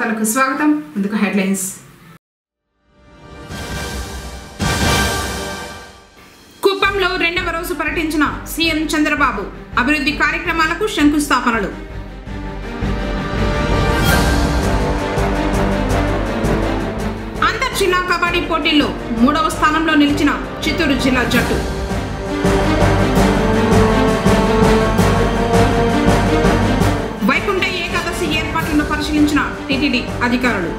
వార్తలకు స్వాగతం. ముందుగా హెడ్లైన్స్. కుప్పంలో రెండవ రోజు పర్యటించిన సీఎం చంద్రబాబు అభివృద్ధి కార్యక్రమాలకు శంకుస్థాపనలు. అంతర్ జిల్లా కబడ్డీ పోటీల్లో 3వ స్థానంలో నిలిచిన చిత్తూరు జిల్లా జట్టు. వైకుంఠ ఏకాదశి ఏర్పాట్లను పరిశీలించిన టీటీడీ అధికారులు.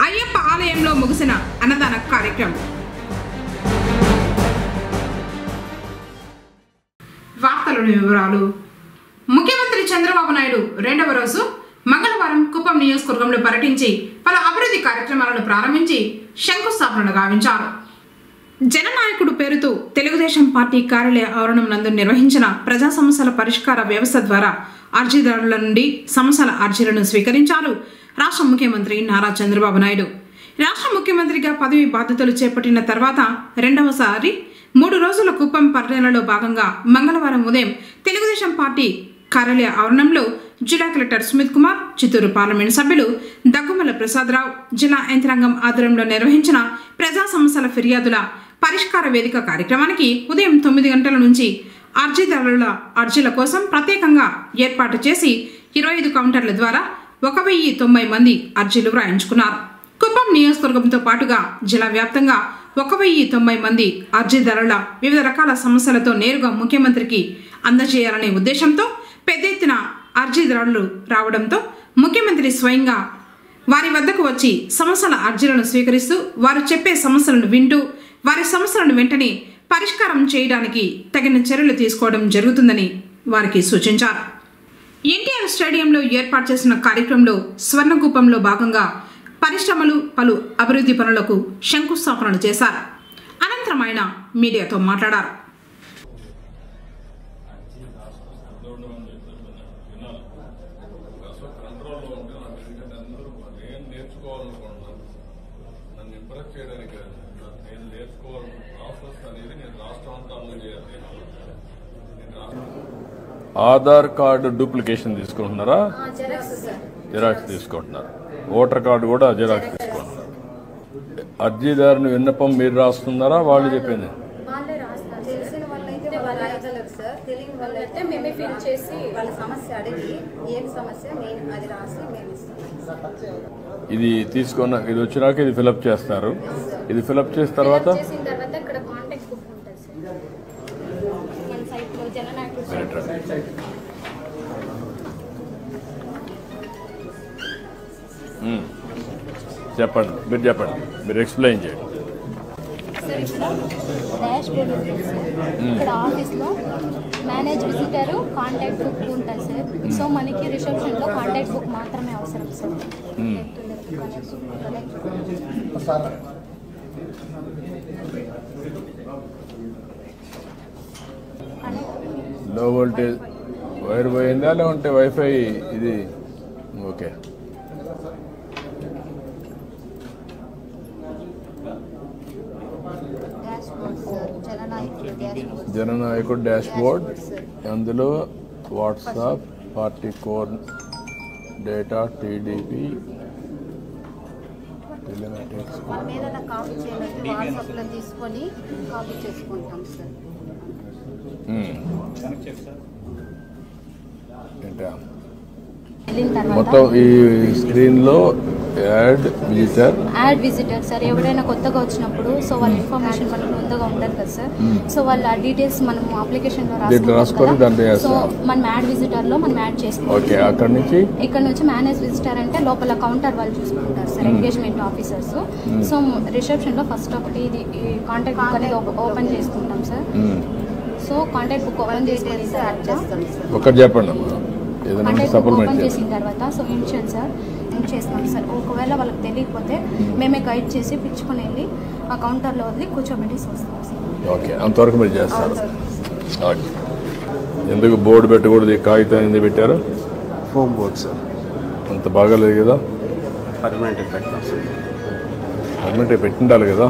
అయ్యప్ప ఆలయంలో ముగిసిన అన్నదాన కార్యక్రమం. వార్తలోని వివరాలు. ముఖ్యమంత్రి చంద్రబాబు నాయుడు రెండవ రోజు మంగళవారం కుప్పం నియోజకవర్గంలో పర్యటించి పలు అభివృద్ధి కార్యక్రమాలను ప్రారంభించి శంకుస్థాపనలు గావించారు. జననాయకుడు పేరుతో తెలుగుదేశం పార్టీ కార్యాలయ ఆవరణం నందు నిర్వహించిన ప్రజా సమస్యల పరిష్కార వ్యవస్థ ద్వారా అర్జీదారుల నుండి సమస్యల అర్జీలను స్వీకరించారు రాష్ట్ర ముఖ్యమంత్రి నారా చంద్రబాబు నాయుడు. రాష్ట్ర ముఖ్యమంత్రిగా పదవి బాధ్యతలు చేపట్టిన తర్వాత రెండవసారి 3 రోజుల కుప్పం పర్యటనలో భాగంగా మంగళవారం ఉదయం తెలుగుదేశం పార్టీ కార్యాలయ ఆవరణంలో జిల్లా కలెక్టర్ సుమిత్ కుమార్, చిత్తూరు పార్లమెంటు సభ్యులు దగ్గుమల ప్రసాదరావు, జిల్లా యంత్రాంగం ఆధ్వర్యంలో నిర్వహించిన ప్రజా సమస్యల ఫిర్యాదుల పరిష్కార వేదిక కార్యక్రమానికి ఉదయం 9 గంటల నుంచి అర్జీదారుల అర్జీల కోసం ప్రత్యేకంగా ఏర్పాటు చేసి 25 కౌంటర్ల ద్వారా 1090 మంది అర్జీలు వ్రాయించుకున్నారు. కుప్పం నియోజకవర్గంతో పాటుగా జిల్లా వ్యాప్తంగా 1090 మంది అర్జీదారుల వివిధ రకాల సమస్యలతో నేరుగా ముఖ్యమంత్రికి అందజేయాలనే ఉద్దేశంతో పెద్ద ఎత్తున అర్జీదారులు రావడంతో ముఖ్యమంత్రి స్వయంగా వారి వద్దకు వచ్చి సమస్యల అర్జీలను స్వీకరిస్తూ వారు చెప్పే సమస్యలను వింటూ వారి సమస్యలను వెంటనే పరిష్కారం చేయడానికి తగిన చర్యలు తీసుకోవడం జరుగుతుందని వారికి సూచించారు. ఎన్టీఆర్ స్టేడియంలో ఏర్పాటు చేసిన కార్యక్రమంలో స్వర్ణకూపంలో భాగంగా పరిశ్రమలు, పలు అభివృద్ధి పనులకు శంకుస్థాపనలు చేశారు. అనంతరం ఆయన మీడియాతో మాట్లాడారు. ఆధార్ కార్డు డూప్లికేషన్ తీసుకుంటున్నారా? జిరాక్స్ తీసుకుంటున్నారు. ఓటర్ కార్డు కూడా జిరాక్స్ తీసుకుంటున్నారు. అర్జీదారుని విన్నపం మీరు రాస్తున్నారా? వాళ్ళు చెప్పింది ఇది తీసుకున్న ఇది వచ్చినాక ఇది ఫిలప్ చేస్తారు. ఇది ఫిలప్ చేసిన తర్వాత చెప్పండి, మీరు చెప్పండి, మీరు ఎక్స్ప్లెయిన్ చేయండి. ఇక్కడ ఆఫీస్లో మేనేజ్ విజిటర్ కాంటాక్ట్ బుక్ ఉంటుంది సార్. సో మనకి రిసెప్షన్లో కాంటాక్ట్ బుక్ మాత్రమే అవసరం సార్. లో వోల్టేజ్ వైర్ పోయిందా లేకుంటే వైఫై? ఇది ఓకే. జననాయకుడు డాష్ బోర్డ్, అందులో WhatsApp, party code, data, TDP, మొత్తం ఈ స్క్రీన్ లో యాడ్ విజిటర్ సార్. ఎవరైనా కొత్తగా వచ్చినప్పుడు సో వాళ్ళ ఇన్ఫర్మేషన్ మనకు ముందుగా ఉంటుంది కదా సార్. సో వాళ్ళ డీటెయిల్స్ మనం అప్లికేషన్ లో రాసుకొని సో మనం యాడ్ విజిటర్ లో మనం యాడ్ చేసుకోవాలి. ఇక్కడ నుంచి మేనేజ్ విజిటర్ అంటే లోపల కౌంటర్ వాళ్ళు చూసుకుంటారు sir, engagement officers. So reception లో ఫస్ట్ ఒకటి ఇది కాంటాక్ట్ బుక్ అనేది ఓపెన్ చేసుకుంటాం sir. So contact book open చేసుకుని చెప్పండి. ఓపెన్ చేసిన తర్వాత సో ఇన్షియల్ సార్ చేస్తాం సార్. ఒకవేళ వాళ్ళకి తెలియకపోతే మేమే గైడ్ చేసి పిచ్చుకొని వెళ్ళి ఆ కౌంటర్లో వదిలి కూర్చోబెట్టి వస్తాం సార్. ఓకే, అంతవరకు మీరు చేస్తారు. ఎందుకు బోర్డు పెట్టకూడదు? కాగితం ఎందుకు పెట్టారు? Foam board sir. అంత బాగాలేదు కదా? పర్మనెంట్ పెట్టాం సార్. పర్మనెంట్ పెట్టిండాలి కదా?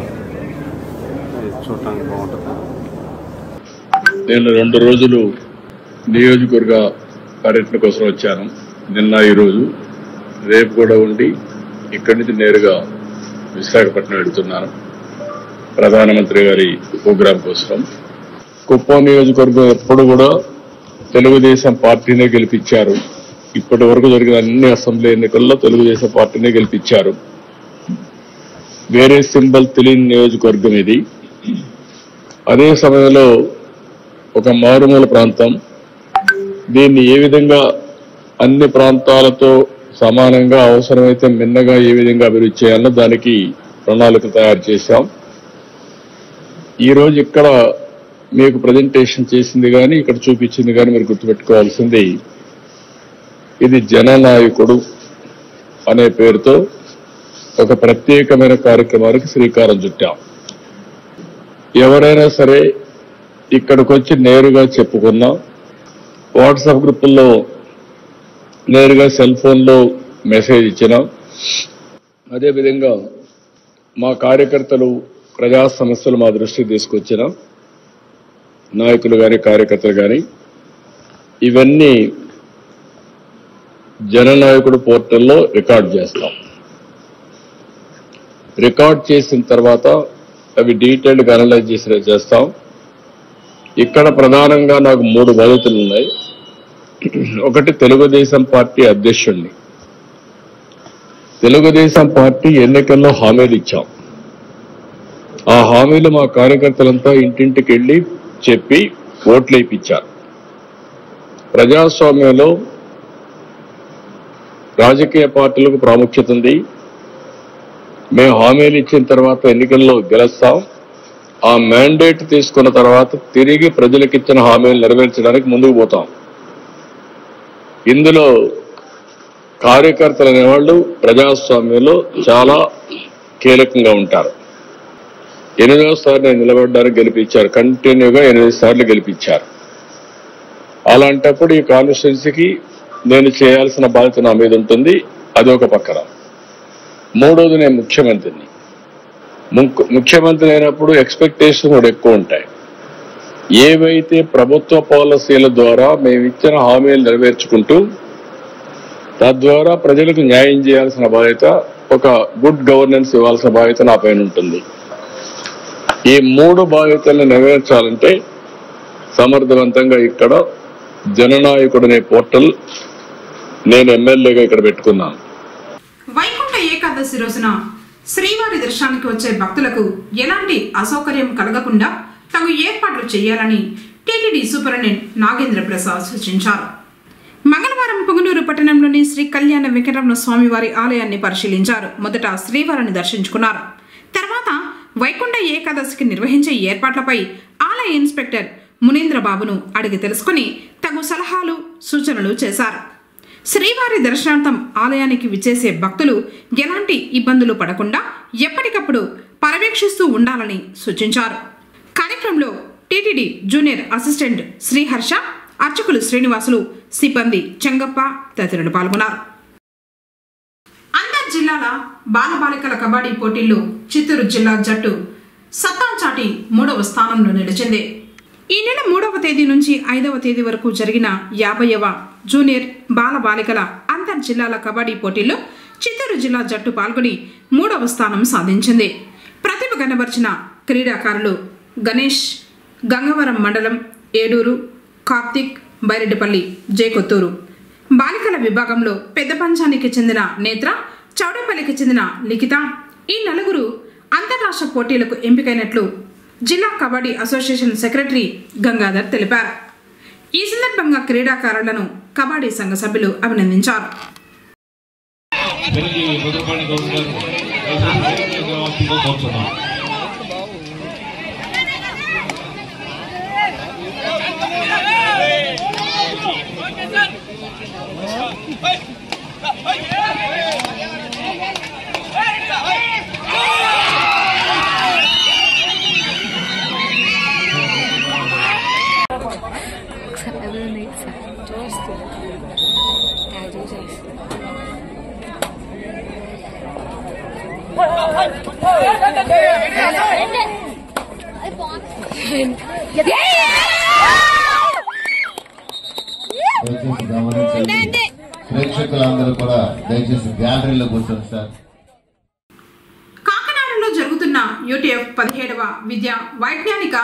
చూడటానికి బాగుంటుంది. నేను 2 రోజులు నియోజకవర్గ పర్యటన కోసం వచ్చాను. నిన్న ఈరోజు రేపు కూడా ఉండి ఇక్కడి నుంచి నేరుగా విశాఖపట్నం వెళ్తున్నాను ప్రధానమంత్రి గారి ప్రోగ్రాం కోసం. కుప్పం నియోజకవర్గం ఎప్పుడు కూడా తెలుగుదేశం పార్టీనే గెలిపించారు. ఇప్పటి వరకు జరిగిన అన్ని అసెంబ్లీ ఎన్నికల్లో తెలుగుదేశం పార్టీనే గెలిపించారు. వేరే సింబల్ తెలియని నియోజకవర్గం ఇది. అదే సమయంలో ఒక మారుమూల ప్రాంతం. దీన్ని ఏ విధంగా అన్ని ప్రాంతాలతో సమానంగా అవసరమైతే మిన్నగా ఏ విధంగా అభివృద్ధి చేయాలో దానికి ప్రణాళిక తయారు చేశాం. ఈరోజు ఇక్కడ మీకు ప్రజెంటేషన్ చేసింది కానీ ఇక్కడ చూపించింది కానీ మీరు గుర్తుపెట్టుకోవాల్సింది, ఇది జననాయకుడు అనే పేరుతో ఒక ప్రత్యేకమైన కార్యక్రమానికి శ్రీకారం చుట్టాం. ఎవరైనా సరే ఇక్కడికి వచ్చి నేరుగా చెప్పుకున్నా, వాట్సాప్ గ్రూపుల్లో నేరుగా సెల్ ఫోన్లో మెసేజ్ ఇచ్చినా, అదేవిధంగా మా కార్యకర్తలు ప్రజా సమస్యలు మా దృష్టికి తీసుకొచ్చిన నాయకులు కానీ కార్యకర్తలు కానీ ఇవన్నీ జననాయకుడు పోర్టల్లో రికార్డ్ చేస్తాం. రికార్డ్ చేసిన తర్వాత అవి డీటెయిల్డ్గా అనలైజ్ చేస్తాం. ఇక్కడ ప్రధానంగా నాకు 3 బాధ్యతలు ఉన్నాయి. ఒకటి, తెలుగుదేశం పార్టీ అధ్యక్షుడిని. తెలుగుదేశం పార్టీ ఎన్నికల్లో హామీలు ఇచ్చాం. ఆ హామీలు మా కార్యకర్తలంతా ఇంటింటికి వెళ్లి చెప్పి ఓట్లు వేయించారు. ప్రజాస్వామ్యంలో రాజకీయ పార్టీలకు ప్రాముఖ్యత ఉంది. మేము హామీలు ఇచ్చిన తర్వాత ఎన్నికల్లో గెలుస్తాం. ఆ మ్యాండేట్ తీసుకున్న తర్వాత తిరిగి ప్రజలకు ఇచ్చిన హామీలు నెరవేర్చడానికి ముందుకు పోతాం. ఇందులో కార్యకర్తలు అనేవాళ్ళు ప్రజాస్వామ్యంలో చాలా కీలకంగా ఉంటారు. 8వ సారి నేను నిలబడ్డానికి గెలిపించారు. కంటిన్యూగా 8 సార్లు గెలిపించారు. అలాంటప్పుడు ఈ కాన్స్టిట్యున్సీకి నేను చేయాల్సిన బాధ్యత నా మీద ఉంటుంది. అది ఒక పక్కన. 3వది, నేను ముఖ్యమంత్రిని. ముఖ్యమంత్రి అయినప్పుడు ఎక్స్పెక్టేషన్ కూడా ఎక్కువ ఉంటాయి. ఏవైతే ప్రభుత్వ పాలసీల ద్వారా మేము ఇచ్చిన హామీలు నెరవేర్చుకుంటూ తద్వారా ప్రజలకు న్యాయం చేయాల్సిన బాధ్యత, ఒక గుడ్ గవర్నెన్స్ ఇవ్వాల్సిన బాధ్యత నా పైన ఉంటుంది. ఈ 3 బాధ్యతలను నెరవేర్చాలంటే సమర్థవంతంగా ఇక్కడ జననాయకుడనే పోర్టల్ నేను ఎమ్మెల్యేగా ఇక్కడ పెట్టుకున్నాను. వైకుంఠ ఏకాదశి రోజున శ్రీవారి దర్శనానికి వచ్చే భక్తులకు ఎలాంటి అసౌకర్యం కలగకుండా తగు ఏర్పాట్లు చేయాలని టీటీడీ సూపరింటెండెంట్ నాగేంద్ర ప్రసాద్ సూచించారు. మంగళవారం పుంగనూరు పట్టణంలోని శ్రీ కళ్యాణ వెంకటరమణ స్వామివారి ఆలయాన్ని పరిశీలించారు. మొదట శ్రీవారిని దర్శించుకున్నారు. తర్వాత వైకుంఠ ఏకాదశికి నిర్వహించే ఏర్పాట్లపై ఆలయ ఇన్స్పెక్టర్ మునీంద్రబాబును అడిగి తెలుసుకుని తగు సలహాలు సూచనలు చేశారు. శ్రీవారి దర్శనార్థం ఆలయానికి విచ్చేసే భక్తులు ఎలాంటి ఇబ్బందులు పడకుండా ఎప్పటికప్పుడు పర్యవేక్షిస్తూ ఉండాలని సూచించారు. కార్యక్రమంలో టీటీడీ జూనియర్ అసిస్టెంట్ శ్రీహర్ష, అర్చకులు శ్రీనివాసులు, సిబ్బంది చెంగప్ప తదితరులు పాల్గొన్నారు. అంతర్ జిల్లాల బాలబాలికల కబడ్డీ పోటీల్లో చిత్తూరు జిల్లా జట్టు సత్తా చాటి 3వ స్థానంలో నిలిచింది. ఈ నెల 3వ తేదీ నుంచి 5వ తేదీ వరకు జరిగిన 50వ జూనియర్ బాలబాలికల అంతర్ జిల్లాల కబడ్డీ పోటీల్లో చిత్తూరు జిల్లా జట్టు పాల్గొని 3వ స్థానం సాధించింది. ప్రతిభ కనబర్చిన క్రీడాకారులు గణేష్, గంగవరం మండలం ఏడూరు, కార్తిక్, బైరెడ్డిపల్లి, జయకొత్తూరు. బాలికల విభాగంలో పెద్ద పంచానికి చెందిన నేత్ర, చౌడపల్లికి చెందిన లిఖిత ఈ 4 అంతర్రాష్ట్ర పోటీలకు ఎంపికైనట్లు జిల్లా కబడ్డీ అసోసియేషన్ సెక్రటరీ గంగాధర్ తెలిపారు. ఈ సందర్భంగా క్రీడాకారులను కబడ్డీ సంఘ సభ్యులు అభినందించారు. దయచేసి గమనించండి. ప్రేక్షకులందరూ కూడా దయచేసి గ్యాలరీలో కూర్చోండి సార్. కాకినాడలో జరుగుతున్న యూటీఎఫ్ 17వ విద్యా వైజ్ఞానిక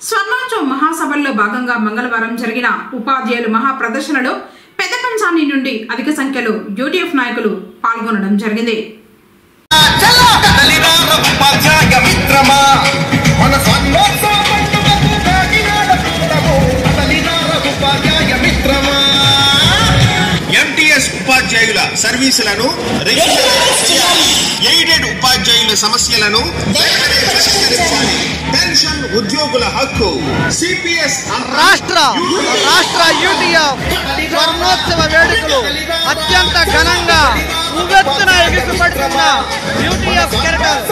స్వర్ణోత్సవ మహాసభల్లో భాగంగా మంగళవారం జరిగిన ఉపాధ్యాయులు మహా ప్రదర్శనలో పెద్ద పంచాని నుండి అధిక సంఖ్యలో యూటీఎఫ్ నాయకులు పాల్గొనడం జరిగింది. ఎంటీఎస్ ఉపాధ్యాయుల సర్వీసులను ఎయిడెడ్ ఉపాధ్యాయుల సమస్యలను పెన్షన్ ఉద్యోగుల హక్కు సిపిఎస్ రాష్ట్ర యూటీఎఫ్ స్వర్ణోత్సవ వేడుకలు అత్యంత ఘనంగా ఉవ్వెత్తున ఎగిసిపడుతున్న యూటీఎఫ్ కెరటల్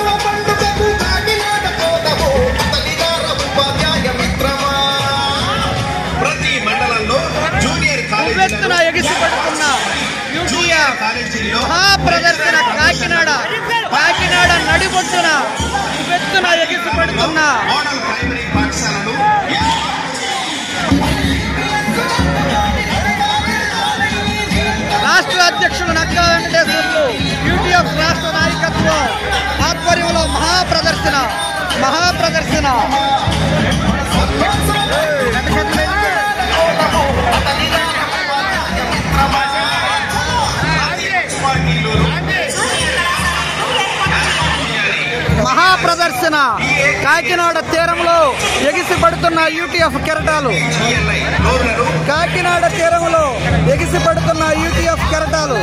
ప్రతి మండలంలో జూనియర్ ఉవ్వెత్తున ఎగిసిపడుతున్న యూటీఎఫ్ మహాప్రదర్శన కాకినాడ నడిబొడ్డున ఉవ్వెత్తున ఎగిసిపడుతున్న మోడల్ ప్రైమరీ పాఠశాలను రాష్ట్ర అధ్యక్షుడు నక్కా వెంకటేశ్వర్లు యూటీఎఫ్ రాష్ట్ర నాయకత్వం ఆధ్వర్యంలో మహాప్రదర్శన కాకినాడ తీరంలో ఎగిసిపడుతున్న యూటీఎఫ్ కెరటాలు కాకినాడ తీరంలో ఎగిసిపడుతున్న యూటీఎఫ్ కెరటాలు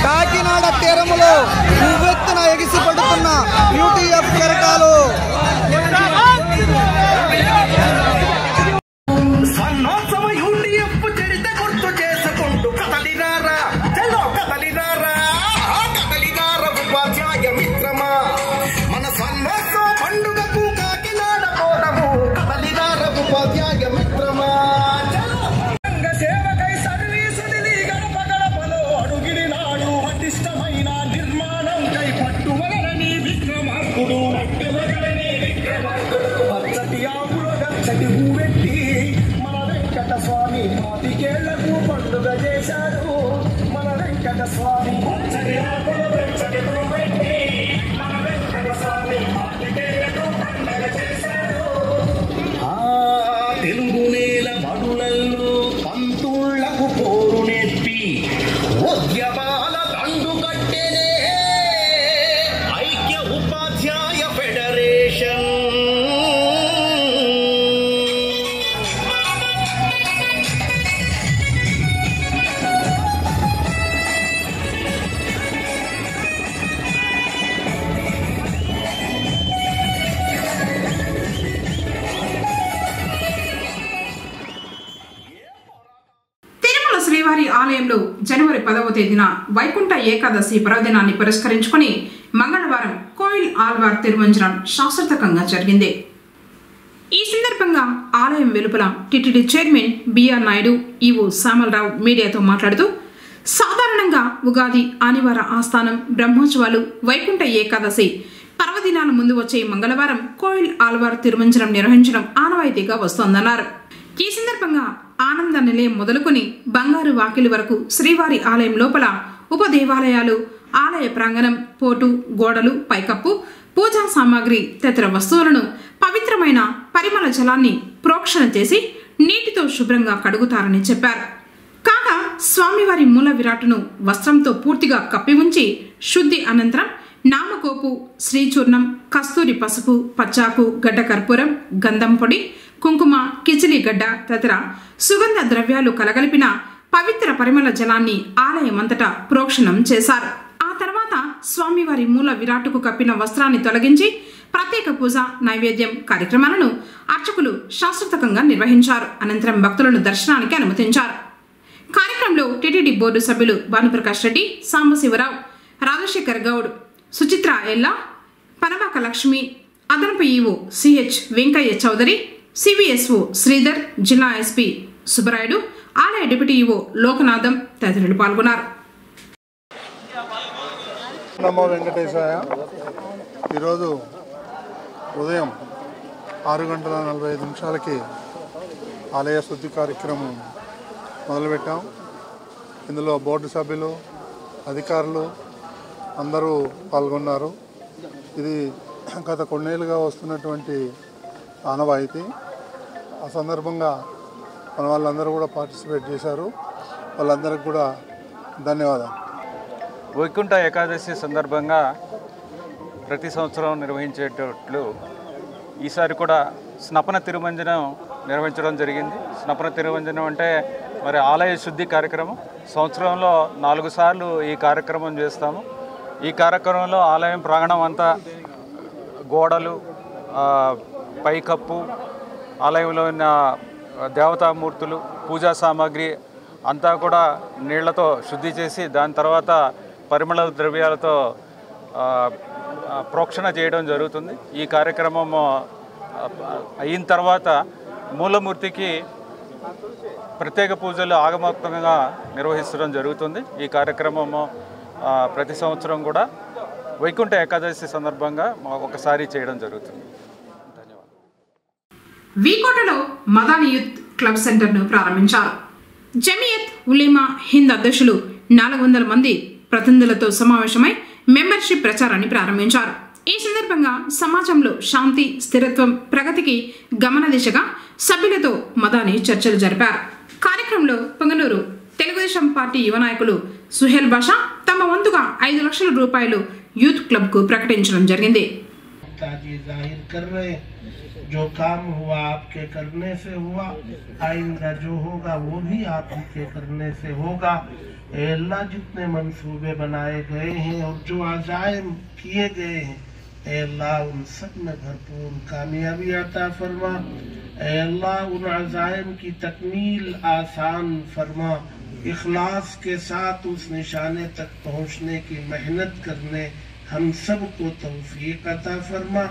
కాకినాడ తీరంలో ఉవ్వెత్తున ఎగిసిపడుతున్న యూటీఎఫ్ కెరటాలు తెలుగు నేల బడులలో పంతుళ్లకు పోరు నేర్పి ఉద్యమాల దండు కట్టెనే ఐక్య ఉపాధ్యాయ ఫెడరేషన్. శ్రీవారి ఆలయంలో జనవరి 10వ తేదీన వైకుంఠ ఏకాదశి పర్వదినాన్ని పురస్కరించుకుని మంగళవారం కోయిల్ ఆల్వార్ తిరుమంజనం శాస్త్రోక్తంగా జరిగింది. ఈ సందర్భంగా ఆలయం వెలుపల TTD chairman BR Naidu, EO Shyamala Rao మీడియాతో మాట్లాడుతూ సాధారణంగా ఉగాది, ఆదివార ఆస్థానం, బ్రహ్మోత్సవాలు, వైకుంఠ ఏకాదశి పర్వదినాల ముందు వచ్చే మంగళవారం కోయిల్ ఆల్వార్ తిరుమంజనం నిర్వహించడం ఆనవాయితీగా వస్తోందన్నారు. ఈ సందర్భంగా ఆనంద నిలయం మొదలుకొని బంగారు వాకిలి వరకు శ్రీవారి ఆలయం లోపల ఉప దేవాలయాలు, ఆలయ ప్రాంగణం, పోటు, గోడలు, పైకప్పు, పూజా సామాగ్రి తదితర వస్తువులను పవిత్రమైన పరిమళ జలాన్ని ప్రోక్షణ చేసి నీటితో శుభ్రంగా కడుగుతారని చెప్పారు. కాగా స్వామివారి మూల విరాటును వస్త్రంతో పూర్తిగా కప్పి ఉంచి శుద్ధి అనంతరం నామకోపు, శ్రీచూర్ణం, కస్తూరి పసుపు, పచ్చాకు, గడ్డ కర్పూరం, గంధం పొడి, కుంకుమ, కిచిలి గడ్డ తదితర సుగంధ ద్రవ్యాలు కలగలిపిన పవిత్ర పరిమళ జలాన్ని ఆలయమంతటా ప్రోక్షణం చేశారు. ఆ తర్వాత స్వామివారి మూల విరాటుకు కప్పిన వస్త్రాన్ని తొలగించి ప్రత్యేక పూజ, నైవేద్యం కార్యక్రమాలను అర్చకులు శాస్త్రోక్తంగా నిర్వహించారు. అనంతరం భక్తులను దర్శనానికి అనుమతించారు. కార్యక్రమంలో టీటీడీ బోర్డు సభ్యులు భానుప్రకాష్ రెడ్డి, సాంబశివరావు, రాజశేఖర్ గౌడ్, సుచిత్ర ఎల్లా, పనవాక లక్ష్మి, అదనపు EO CH Venkaiah Chowdary, CVSO Sridhar, జిల్లా ఎస్పీ సుబ్బరాయుడు, ఆలయ డిప్యూటీ ఈవో లోకనాథం తదితరులు పాల్గొన్నారు. నమో వెంకటేశాయ. ఈరోజు ఉదయం 6:45 ఆలయ శుద్ధి కార్యక్రమం మొదలుపెట్టాం. ఇందులో బోర్డు సభ్యులు, అధికారులు అందరూ పాల్గొన్నారు. ఇది గత కొన్నేళ్ళుగా వస్తున్నటువంటి ఆనవాయితీ. ఆ సందర్భంగా మన వాళ్ళందరూ కూడా పార్టిసిపేట్ చేశారు. వాళ్ళందరికీ కూడా ధన్యవాదాలు. వైకుంఠ ఏకాదశి సందర్భంగా ప్రతి సంవత్సరం నిర్వహించేటట్లు ఈసారి కూడా స్నపన తిరుమంజనం నిర్వహించడం జరిగింది. స్నపన తిరుమంజనం అంటే మరి ఆలయ శుద్ధి కార్యక్రమం. సంవత్సరంలో 4 సార్లు ఈ కార్యక్రమం చేస్తాము. ఈ కార్యక్రమంలో ఆలయం ప్రాంగణం అంతా గోడలు, పైకప్పు, ఆలయంలో ఉన్న దేవతామూర్తులు, పూజా సామాగ్రి అంతా కూడా నీళ్లతో శుద్ధి చేసి దాని తర్వాత పరిమళ ద్రవ్యాలతో ప్రోక్షణ చేయడం జరుగుతుంది. ఈ కార్యక్రమం అయిన తర్వాత మూలమూర్తికి ప్రత్యేక పూజలు ఆగమోక్తంగా నిర్వహించడం జరుగుతుంది. ఈ కార్యక్రమము ప్రతి సంవత్సరం కూడా వైకుంఠ ఏకాదశి సందర్భంగా ఒకసారి చేయడం జరుగుతుంది. ధన్యవాదాలు. వీకోటలో మదాని యూత్ క్లబ్ సెంటర్ను ప్రారంభించారు. జమియత్ ఉలేమా హింద్ అధ్యక్షులు 400 మంది ప్రతినిధులతో సమావేశమై మెంబర్షిప్ ప్రచారాన్ని ప్రారంభించారు. ఈ సందర్భంగా సమాజంలో శాంతి, స్థిరత్వం, ప్రగతికి గమన దిశగా సభ్యులతో మదాని చర్చలు జరిపారు. కార్యక్రమంలో పొంగనూరు తెలుగుదేశం పార్టీ యువ నాయకులు సుహేల్ బాషా తమ వంతుగా 5 లక్షల రూపాయలు యూత్ క్లబ్ కు ప్రకటించడం జరిగింది. जो काम हुआ आपके करने से हुआ, आइंदा जो होगा वो भी आपके करने से होगा। अल्लाह जितने मंसूबे बनाए गए हैं और जो अज़ाइम किए गए हैं, अल्लाह उन सब में भरपूर कामयाबी अता फरमा। अल्लाह उन अज़ाइम की तकमील आसान फरमा। इखलास के साथ उस निशाने तक पहुँचने की मेहनत करने हम सबको तौफीक अता फरमा।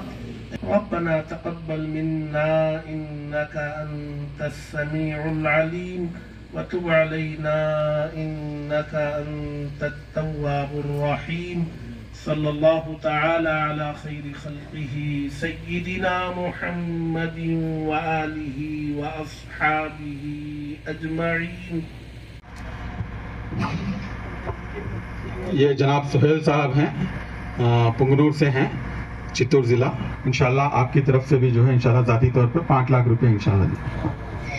रब्बना तक़ब्बल मिन्ना इन्नका अंतस समीउल अलीम व तुब अलैना इन्नका अंतत तव्वाबुर रहीम। सल्लल्लाहु तआला अला खैरि खल्क़िही सय्यिदिना मुहम्मदिन व आलिही व अस्हाबिही अजमईन। ये जनाब सुहेल साहब हैं, पुंगनूर से हैं, चित्तौड़ ज़िला। इंशाल्लाह आपकी तरफ से भी जो है इंशाल्लाह ज़ाती तौर पर 5 लाख रुपए इंशाल्लाह।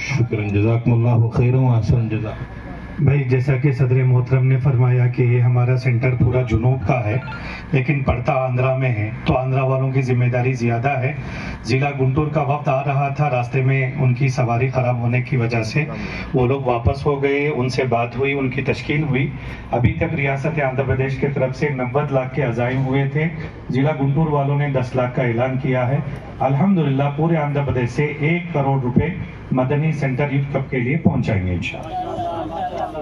शुक्रन जज़ाकुमुल्लाहु खैरन व अहसन जज़ा। भाई जैसा कि सदर मोहतरम ने फरमाया कि ये हमारा सेंटर पूरा जुनूब का है लेकिन पड़ता आंध्रा में है, तो आंध्रा वालों की जिम्मेदारी ज़्यादा है। ज़िला गुंटूर का वक्त आ रहा था, रास्ते में उनकी सवारी ख़राब होने की वजह से वो लोग वापस हो गए। उनसे बात हुई, उनकी तश्कील हुई। अभी तक रियासत आंध्र प्रदेश की तरफ से 90 लाख के अज़ाइम हुए थे। ज़िला गुंटूर वालों ने 10 लाख का ऐलान किया है। अल्हम्दुलिल्लाह पूरे आंध्र प्रदेश से 1 करोड़ रुपए मदनी सेंटर यूथ क्लब के लिए पहुँचाएंगे इंशाअल्लाह।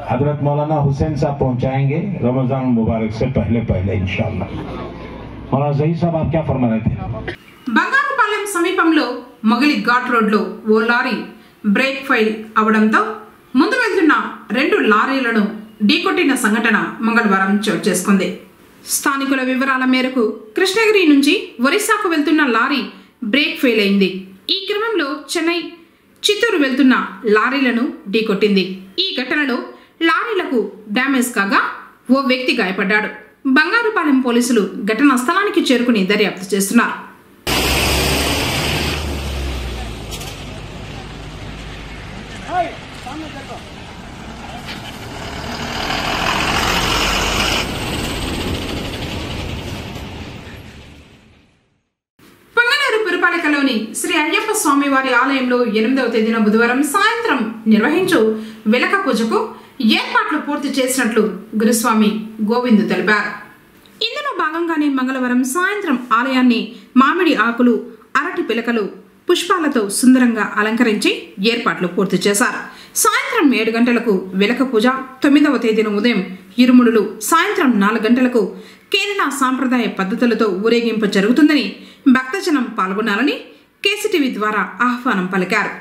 हजरत मौलाना हुसैन साहब पहुंचाएंगे रमजान मुबारक से पहले इंशाअल्लाह। मौलाना ज़हीर साहब आप क्या फरमा रहे थे? బంగారుపాలెం సమీపంలో మొగలి ఘాట్ రోడ్లో ఓ లారీ బ్రేక్ ఫెయిల్ అవడంతో ముందు వెళ్తున్న 2 లారీలను ఢీకొట్టిన సంఘటన మంగళవారం చోటు చేసుకుంది. స్థానికుల వివరాల మేరకు కృష్ణగిరి నుంచి ఒరిస్సాకు వెళ్తున్న లారీ బ్రేక్ ఫెయిల్ అయింది. ఈ క్రమంలో చెన్నై, చిత్తూరు వెళ్తున్న లారీలను ఢీకొట్టింది. ఈ ఘటనలో లారీలకు డ్యామేజ్ కాగా ఓ వ్యక్తి గాయపడ్డాడు. బంగారుపాలెం పోలీసులు ఘటనా స్థలానికి చేరుకుని దర్యాప్తు చేస్తున్నారు. పొంగనూరు పురపాలికలోని శ్రీ అయ్యప్ప స్వామివారి ఆలయంలో 8వ తేదీన బుధవారం సాయంత్రం నిర్వహించు వెలక పూజకు ఏర్పాట్లు పూర్తి చేసినట్లు గురుస్వామి గోవిందు తెలిపారు. ఇందులో భాగంగానే మంగళవారం సాయంత్రం ఆలయాన్ని మామిడి ఆకులు, అరటి పిలకలు, పుష్పాలతో సుందరంగా అలంకరించి ఏర్పాట్లు పూర్తి చేశారు. సాయంత్రం 7 గంటలకు వెలక పూజ, 9వ తేదీన ఉదయం ఇరుముడులు, సాయంత్రం 4 గంటలకు కేరళ సాంప్రదాయ పద్ధతులతో ఊరేగింపు జరుగుతుందని భక్తజనం పాల్గొనాలని కేసీటీవీ ద్వారా ఆహ్వానం పలికారు.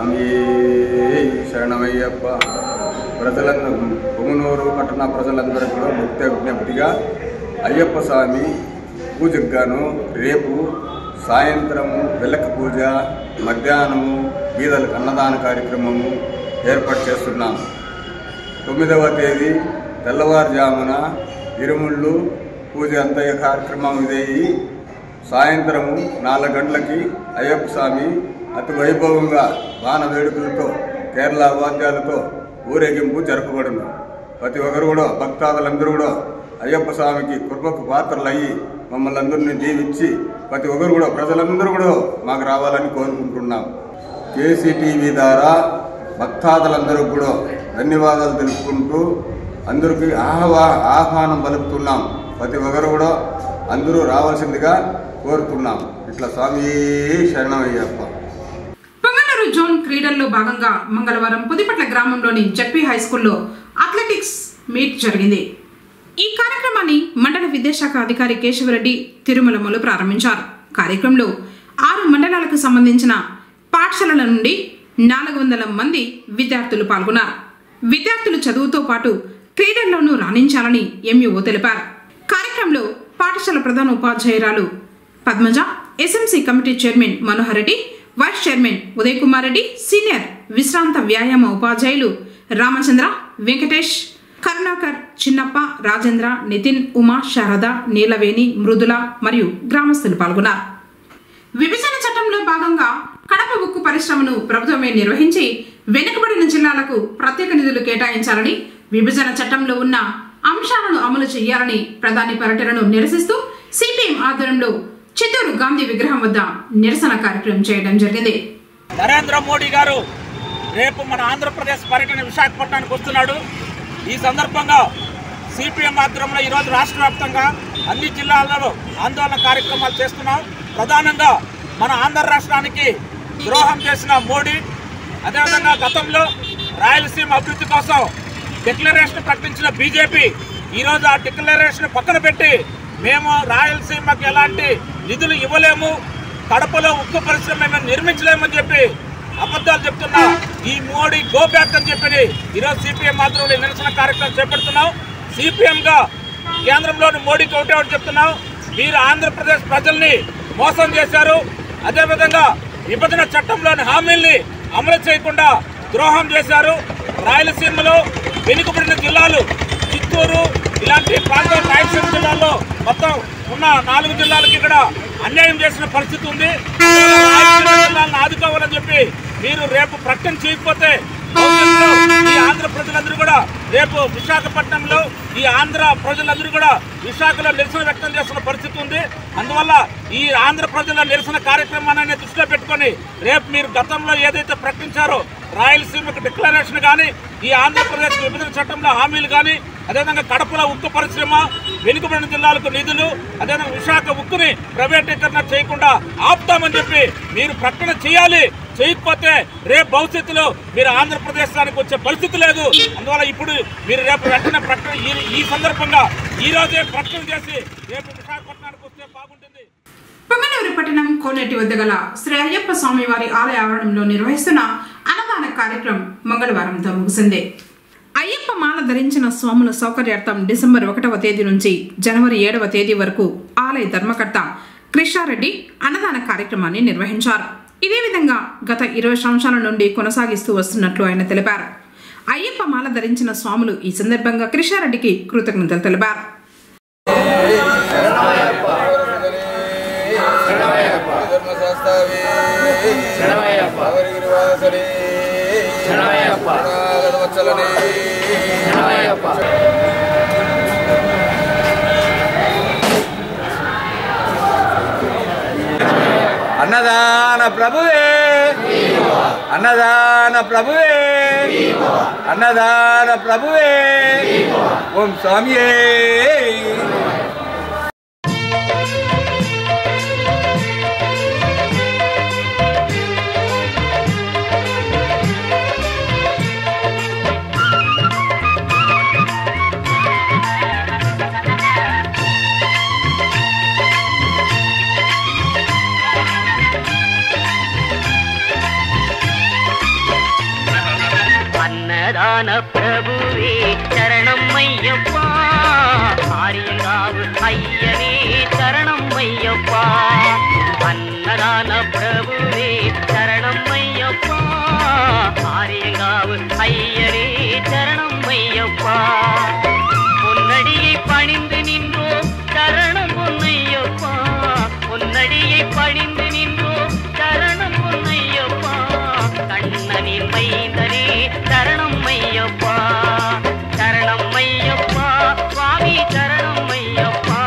స్వామి శరణమయ్యప్ప. ప్రజలందరూ పొంగునూరు పట్టణ ప్రజలందరికీ కూడా ముక్త విజ్ఞప్తిగా అయ్యప్ప స్వామి పూజకు గాను రేపు సాయంత్రము వెలక పూజ, మధ్యాహ్నము బీదలకు అన్నదాన కార్యక్రమము ఏర్పాటు చేస్తున్నాము. 9వ తేదీ తెల్లవారుజామున ఇరుముళ్ళు పూజ అంత కార్యక్రమం ఇదయ్యి సాయంత్రము 4 గంటలకి అయ్యప్ప స్వామి అతి వైభవంగా వాన వేడుకలతో కేరళ వాద్యాలతో ఊరేగింపు జరపబడును. ప్రతి ఒక్కరు కూడా భక్తాదులందరూ కూడా అయ్యప్ప స్వామికి కృపకు పాత్రలు అయ్యి మమ్మల్ని అందరినీ దీవించి ప్రతి ఒక్కరు కూడా ప్రజలందరూ కూడా మాకు రావాలని కోరుకుంటున్నాం. కేసీటీవీ ద్వారా భక్తాదులందరూ కూడా ధన్యవాదాలు తెలుపుకుంటూ అందరికీ ఆహ్వానం పలుకుతున్నాం. ప్రతి ఒక్కరు కూడా అందరూ రావాల్సిందిగా కోరుతున్నాం. ఇట్లా స్వామి శరణమయ్యప్ప. పొంగనూరు జోన్ క్రీడల్లో భాగంగా మంగళవారం పుదిపట్ల గ్రామంలోని జెడ్పీ హై స్కూల్లో అథ్లెటిక్స్ మీట్ జరిగింది. ఈ కార్యక్రమాన్ని మండల విద్యాశాఖ అధికారి కేశవరెడ్డి తిరుమలమ్మలు ప్రారంభించారు. కార్యక్రమంలో 6 మండలాలకు సంబంధించిన పాఠశాలల నుండి 400 మంది విద్యార్థులు పాల్గొన్నారు. విద్యార్థులు చదువుతో పాటు క్రీడల్లోనూ రాణించాలని ఎంఈఓ తెలిపారు. కార్యక్రమంలో పాఠశాల ప్రధాన ఉపాధ్యాయురాలు Padmaja, SMC committee chairman Manohar Reddy, vice chairman Uday Kumar Reddy, senior విశ్రాంత వ్యాయామ ఉపాధ్యాయులు రామచంద్ర, వెంకటేష్, కరుణాకర్, చిన్నప్ప, రాజేంద్ర, నితిన్, ఉమా, శారద, నీలవేణి, మృదుల మరియు గ్రామస్తులు పాల్గొన్నారు. విభజన చట్టంలో భాగంగా కడప ఉక్కు పరిశ్రమను ప్రభుత్వమే నిర్వహించి వెనుకబడిన జిల్లాలకు ప్రత్యేక నిధులు కేటాయించాలని, విభజన చట్టంలో ఉన్న అంశాలను అమలు చేయాలని ప్రధాని పర్యటనను నిరసిస్తూ సిపిఎం ఆధ్వర్యంలో చిత్తూరు గాంధీ విగ్రహం వద్ద నిరసన కార్యక్రమం చేయడం జరిగింది. నరేంద్ర మోడీ గారు రేపు మన ఆంధ్రప్రదేశ్ పర్యటన విశాఖపట్నానికి వస్తున్నాడు. ఈ సందర్భంగా సిపిఎం ఆధ్వర్యంలో ఈరోజు రాష్ట్ర వ్యాప్తంగా అన్ని జిల్లాలలో ఆందోళన కార్యక్రమాలు చేస్తున్నాం. ప్రధానంగా మన ఆంధ్ర రాష్ట్రానికి ద్రోహం చేసిన మోడీ, అదేవిధంగా గతంలో రాయలసీమ అభివృద్ధి కోసం డిక్లరేషన్ ప్రకటించిన బీజేపీ ఈరోజు ఆ డిక్లరేషన్ పక్కన పెట్టి మేము రాయలసీమకి ఎలాంటి నిధులు ఇవ్వలేము, కడపలో ఉక్కు పరిశ్రమ మేము నిర్మించలేమని చెప్పి అబద్ధాలు చెప్తున్నా ఈ మోడీ గో బ్యాక్ అని చెప్పి ఈరోజు సిపిఎం ఆధ్వర్యంలో నిరసన కార్యక్రమం చేపడుతున్నాం. సిపిఎంగా కేంద్రంలోని మోడీకి ఒకటి చెప్తున్నాం, మీరు ఆంధ్రప్రదేశ్ ప్రజల్ని మోసం చేశారు. అదేవిధంగా విభజన చట్టంలోని హామీల్ని అమలు చేయకుండా ద్రోహం చేశారు. రాయలసీమలో వెనుకబడిన జిల్లాలు చిత్తూరు ఇలాంటి ప్రాంతం రాయలసీమ జిల్లాల్లో మొత్తం ఉన్న 4 జిల్లాలకి ఇక్కడ అన్యాయం చేసిన పరిస్థితి ఉంది. రాయలసీమ జిల్లాలను ఆదుకోవాలని చెప్పి మీరు రేపు ప్రకటన చేయకపోతే ఈ ఆంధ్ర ప్రజలందరూ కూడా రేపు విశాఖపట్నంలో ఈ ఆంధ్ర ప్రజలందరూ కూడా విశాఖలో నిరసన వ్యక్తం చేస్తున్న పరిస్థితి ఉంది. అందువల్ల ఈ ఆంధ్ర ప్రజల నిరసన కార్యక్రమాన్ని దృష్టిలో పెట్టుకొని రేపు మీరు గతంలో ఏదైతే ప్రకటించారో రాయలసీమకు డిక్లరేషన్ కానీ, ఈ ఆంధ్రప్రదేశ్ విభజన చట్టంలో హామీలు కానీ, అదేవిధంగా కడపలో ఉక్కు పరిశ్రమ, వెనుకబడిన జిల్లాలకు నిధులు, అదేవిధంగా విశాఖ ఉక్కుని ప్రైవేటీకరణ చేయకుండా ఆపుతామని చెప్పి మీరు ప్రకటన చేయాలి. చేయకపోతే రేపు భవిష్యత్తులో మీరు ఆంధ్రప్రదేశానికి వచ్చే పరిస్థితి లేదు. అందువల్ల ఇప్పుడు మీరు రేపు వెంటనే ప్రకటన ఈ సందర్భంగా ఈ రోజే ప్రకటన చేసి రేపు విశాఖపట్నానికి వస్తే బాగుంటుంది. పొంగనూరు పట్టణం కోనేటి వద్ద గల శ్రీ అయ్యప్ప స్వామివారి ఆలయ ఆవరణంలో నిర్వహిస్తున్న అన్నదాన కార్యక్రమం మంగళవారంతో ముగిసింది. అయ్యప్ప మాల ధరించిన స్వాముల సౌకర్యార్థం డిసెంబర్ 1వ తేదీ నుంచి జనవరి 7వ తేదీ వరకు ఆలయ ధర్మకర్త కృష్ణారెడ్డి అన్నదాన కార్యక్రమాన్ని నిర్వహించారు. ఇదే విధంగా గత 20 సంవత్సరాల నుండి కొనసాగిస్తూ వస్తున్నట్లు ఆయన తెలిపారు. అయ్యప్ప మాల ధరించిన స్వాములు ఈ సందర్భంగా కృష్ణారెడ్డికి కృతజ్ఞతలు తెలిపారు. అన్నదాన ప్రభువే, అన్నదాన ప్రభువే, అన్నదాన ప్రభువే, ఓం స్వామియే. అన్నదాన ప్రభువే శరణమయ్యప్ప ఆర్యంగావు అయ్యనే శరణమయ్యప్ప అన్నదాన ప్రభువే శరణమయ్యప్ప ஆரியங்காவு ஐயரே சரணம் ஐயப்பா பொன்னடியை பணிந்து நின்றோம் சரணம் பொன்னையப்பா பொன்னடியை பணிந்து நின்றோம் சரணம் பொன்னையப்பா கண்ணனின் மைந்தனே சரணம் ஐயப்பா சரணம் ஐயப்பா சுவாமி சரணம் ஐயப்பா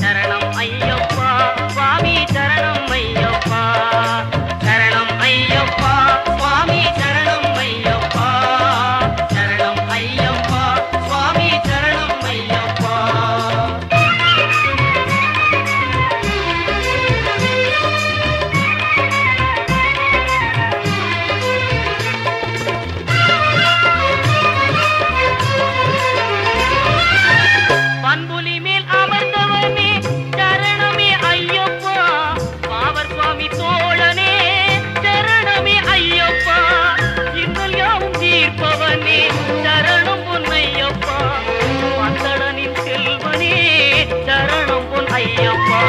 சரணம் ஐயப்பா சுவாமி சரணம் ஐயப்பா சரணம் ஐயப்பா சுவாமி சரணம் ஐயப்பா சரணம் ஐயப்பா சுவாமி சரணம் ஐயப்பா பண்புலி மேல் அமர்ந்தவனே சரணமே ஐயப்பா பாவர் சுவாமி தோழனே சரணமே ஐயப்பா இன்னல் யாவும் தீர்ப்பவனே சரணம் பொன்னையப்பா பந்தடனின் செல்வனே சரணம் பொன் ஐயப்பா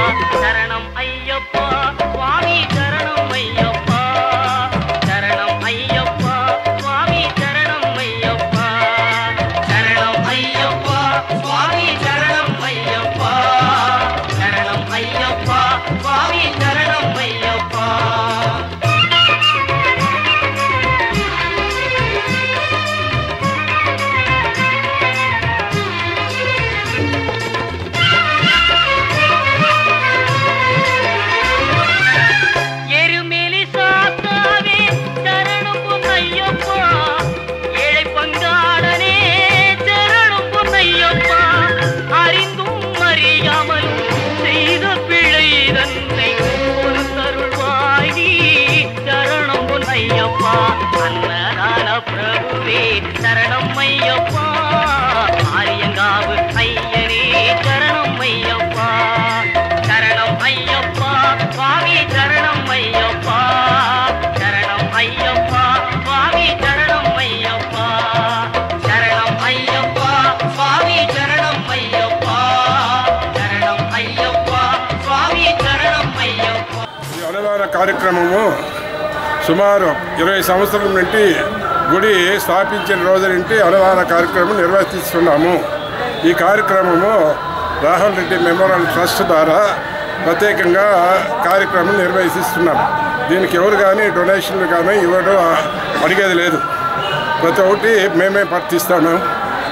சரணம் ஐயப்பா சுவாமி சரணம் ஐயப்பா சரணம் ஐயப்பா சுவாமி சரணம் ஐயப்பா சரணம் ஐயப்பா சுவாமி சரணம் ஐயப்பா சரணம் ஐயப்பா சுவாமி சரணம் ஐயப்பா எருமேலி சாத்தாவே சரணம் பொன்னையப்பா ஏழை பங்காளனே சரணம் பொன்னையப்பா அறிந்தும் அறியாமலும் செய்த பிழை தன்னை ஒரு தருள்வாய் நீ சரணம் பொன்னையப்பா அன்னதான பிரபுவே சரணம் ஐயப்பா ஆரியங்காவு ஐயனே சரணம் ஐயப்பா சரணம் ஐயப்பா சுவாமி சரணம் ஐயப்பா சரணம் ஐயப்பா சுவாமி சரணம் ஐயப்பா சரணம் ஐயப்பா சுவாமி சரணம் ஐயப்பா சரணம் ஐயப்பா சுவாமி சரணம் ஐயப்பா ఈ అన్నదాన కార్యక్రమము సుమారు 20 సంవత్సరాల నుండి గుడి స్థాపించిన రోజు నుండి అన్నదాన కార్యక్రమం నిర్వహిస్తున్నాము. ఈ కార్యక్రమము రాహుల్ రెడ్డి మెమోరియల్ ట్రస్ట్ ద్వారా ప్రత్యేకంగా కార్యక్రమం నిర్వహిస్తున్నాం. దీనికి ఎవరు కానీ డొనేషన్లు కానీ ఇవ్వడం అడిగేది లేదు. ప్రతి ఒక్కటి మేమే ప్రార్థిస్తాము.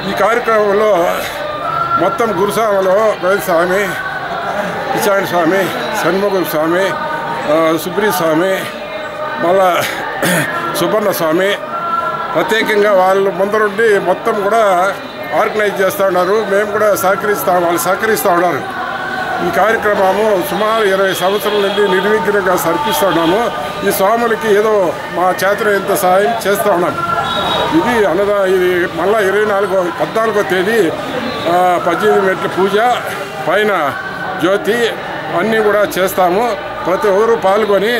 ఈ కార్యక్రమంలో మొత్తం గురుస్వామిలో గోవింద స్వామి, పిచాని స్వామి, షణ్ముఖ స్వామి, సుబ్రీ స్వామి, మళ్ళా సుబర్ణ స్వామి ప్రత్యేకంగా వాళ్ళు ముందరుండి మొత్తం కూడా ఆర్గనైజ్ చేస్తూ ఉన్నారు. మేము కూడా వాళ్ళు సహకరిస్తూ ఉన్నారు. ఈ కార్యక్రమము సుమారు 20 సంవత్సరాల నుండి నిర్విఘ్నంగా సరిపిస్తూ ఉన్నాము. ఈ స్వాములకి ఏదో మా చేతనైనంత సహాయం చేస్తూ ఉన్నాం. ఇది ఇది మళ్ళా 14వ తేదీ 18 మెట్ల పూజ పైన జ్యోతి అన్నీ కూడా చేస్తాము. ప్రతి ఒక్కరూ పాల్గొని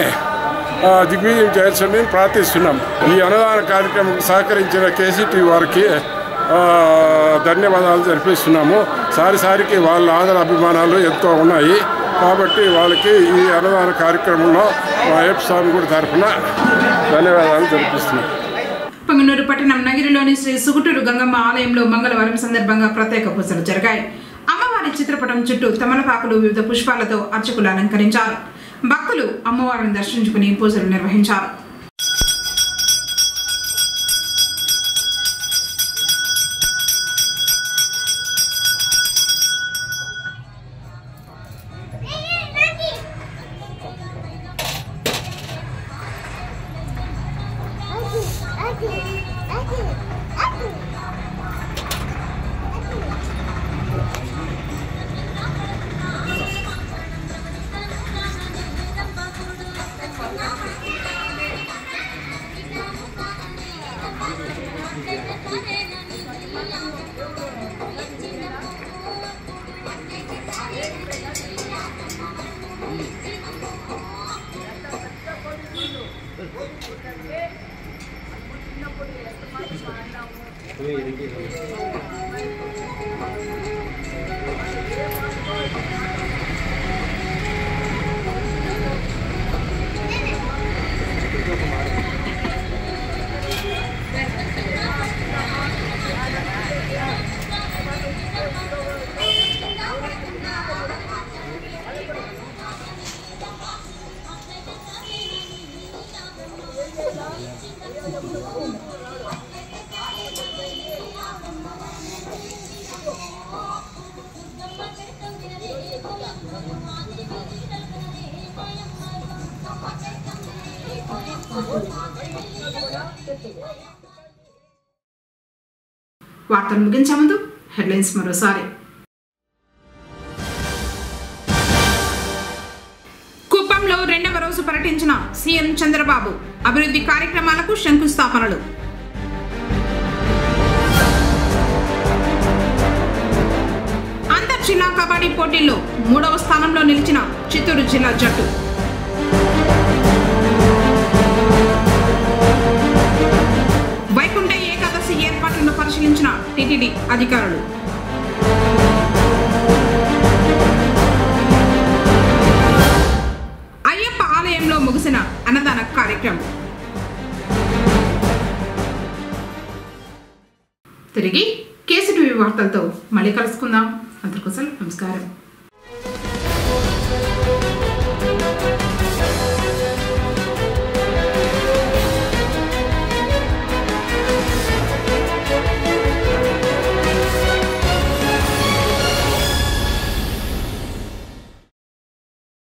దిగ్విజయం చేయాల్సింది ప్రార్థిస్తున్నాం. ఈ అన్నదాన కార్యక్రమం సహకరించిన కేసీటీ వారికి ధన్యవాదాలు జరిపిస్తున్నాము. సారికి వాళ్ళ ఆదర అభిమానాలు ఎంతో ఉన్నాయి కాబట్టి వాళ్ళకి ఈ అన్నదాన కార్యక్రమంలో మా అయ్యప్ప స్వామి గుడి తరఫున ధన్యవాదాలు జరిపిస్తున్నాం. పొంగనూరు పట్టణం నగిరిలోని శ్రీ సుగుటూరు గంగమ్మ ఆలయంలో మంగళవారం సందర్భంగా ప్రత్యేక పూజలు జరిగాయి. అమ్మవారి చిత్రపటం చుట్టూ తమలపాకులు వివిధ పుష్పాలతో అర్చకులు అలంకరించారు. భక్తులు అమ్మవారిని దర్శించుకుని పూజలు నిర్వహించారు. చిన్నప్పుడు వార్తలు ముగించే ముందు హెడ్లైన్స్ మరోసారి. కుప్పంలో 2వ రోజు పర్యటించిన సీఎం చంద్రబాబు, అభివృద్ధి కార్యక్రమాలకు శంకుస్థాపనలు. అంతర్ జిల్లా కబడ్డీ పోటీల్లో 3వ స్థానంలో నిలిచిన చిత్తూరు జిల్లా జట్టు. వైకుంఠ ఏకాదశి ఏర్పాట్లను పరిశీలించిన టీటీడీ అధికారులు. అయ్యప్ప ఆలయంలో ముగిసిన అన్నదాన కార్యక్రమం. తిరిగి కేసీటీవీ వార్తలతో మళ్ళీ కలుసుకుందాం. అందరికోసం నమస్కారం.